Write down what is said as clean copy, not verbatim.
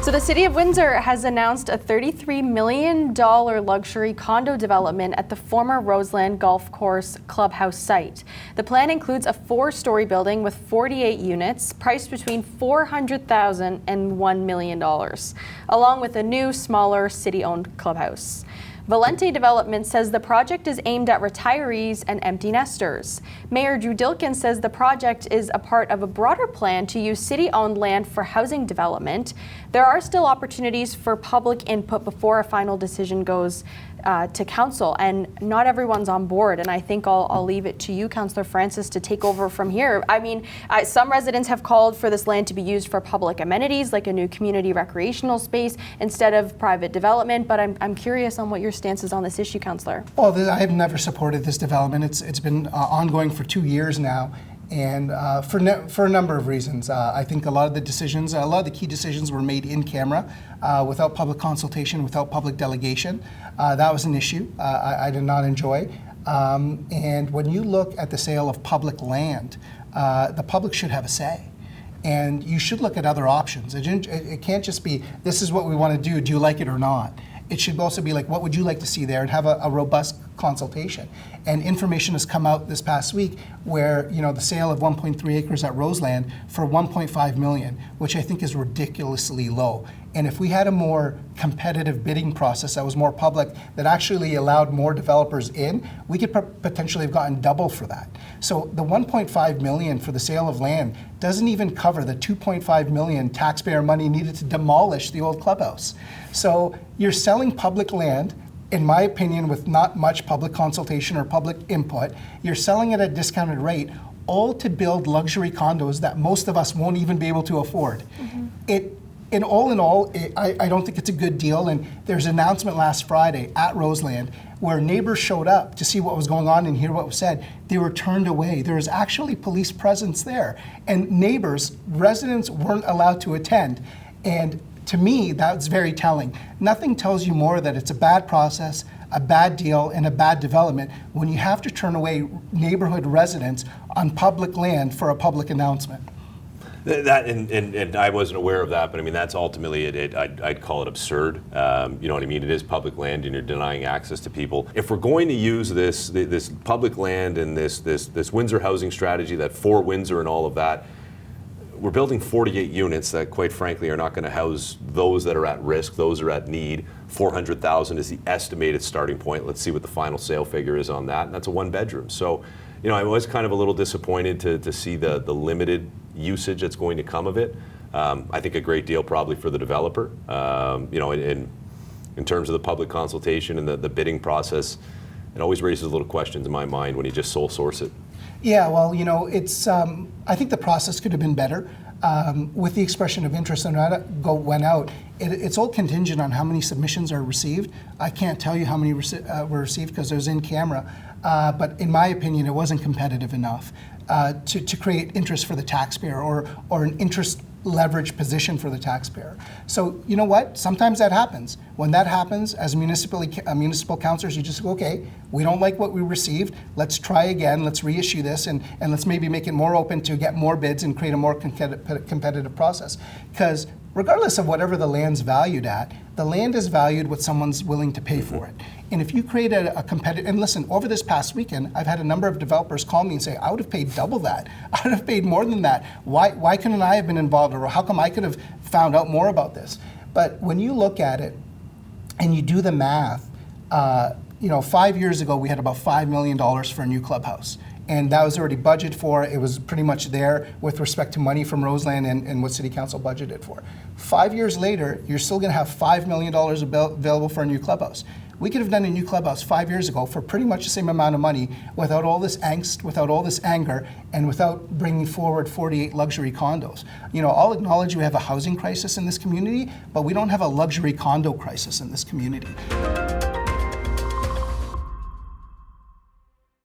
So the City of Windsor has announced a $33 million luxury condo development at the former Roseland Golf Course Clubhouse site. The plan includes a 4-story building with 48 units, priced between $400,000 and $1 million, along with a new, smaller, city-owned clubhouse. Valente Development says the project is aimed at retirees and empty nesters. Mayor Drew Dilkin says the project is a part of a broader plan to use city-owned land for housing development. There are still opportunities for public input before a final decision goes to council, and not everyone's on board, and I think I'll leave it to you, Councilor Francis, to take over from here. I mean, some residents have called for this land to be used for public amenities, like a new community recreational space, instead of private development, but I'm curious on what your stance is on this issue, Councillor. Well, I have never supported this development. It's been ongoing for 2 years now. And for a number of reasons. I think a lot of the key decisions were made in camera without public consultation, without public delegation. That was an issue I did not enjoy. And when you look at the sale of public land, the public should have a say. And you should look at other options. It can't just be, this is what we want to do you like it or not? It should also be like, what would you like to see there, and have a robust consultation. And information has come out this past week where, the sale of 1.3 acres at Roseland for $1.5 million, which I think is ridiculously low. And if we had a more competitive bidding process that was more public, that actually allowed more developers in, we could potentially have gotten double for that. So the 1.5 million for the sale of land doesn't even cover the 2.5 million taxpayer money needed to demolish the old clubhouse. So you're selling public land, in my opinion, with not much public consultation or public input. You're selling it at a discounted rate, all to build luxury condos that most of us won't even be able to afford. In all, I don't think it's a good deal. And there's an announcement last Friday at Roseland where neighbors showed up to see what was going on and hear what was said. They were turned away. There was actually police presence there. And residents weren't allowed to attend. And to me, that's very telling. Nothing tells you more that it's a bad process, a bad deal, and a bad development when you have to turn away neighborhood residents on public land for a public announcement. That and I wasn't aware of that, but I mean that's ultimately I'd call it absurd. You know what I mean? It is public land, and you're denying access to people. If we're going to use this public land and this Windsor housing strategy, that for Windsor and all of that, we're building 48 units that, quite frankly, are not going to house those that are at risk, those that are at need. 400,000 is the estimated starting point. Let's see what the final sale figure is on that, and that's a 1-bedroom. So, I was kind of a little disappointed to see the limited usage that's going to come of it. I think a great deal probably for the developer. In terms of the public consultation and the bidding process, it always raises little questions in my mind when you just sole source it. Yeah, well, it's. I think the process could have been better. With the expression of interest and went out, it's all contingent on how many submissions are received. I can't tell you how many were received because it was in camera. But in my opinion, it wasn't competitive enough to create interest for the taxpayer or an interest leverage position for the taxpayer. So you know what? Sometimes that happens. When that happens, as municipal councillors, you just go, okay, we don't like what we received. Let's try again. Let's reissue this and let's maybe make it more open to get more bids and create a more competitive process. Because regardless of whatever the land's valued at, the land is valued what someone's willing to pay for it. And if you create a competitive, and listen, over this past weekend, I've had a number of developers call me and say, I would have paid double that. I would have paid more than that. Why couldn't I have been involved? Or how come I could have found out more about this? But when you look at it and you do the math, 5 years ago, we had about $5 million for a new clubhouse. And that was already budgeted for. It was pretty much there with respect to money from Roseland and what City Council budgeted for. 5 years later, you're still going to have $5 million available for a new clubhouse. We could have done a new clubhouse 5 years ago for pretty much the same amount of money without all this angst, without all this anger, and without bringing forward 48 luxury condos. I'll acknowledge we have a housing crisis in this community, but we don't have a luxury condo crisis in this community.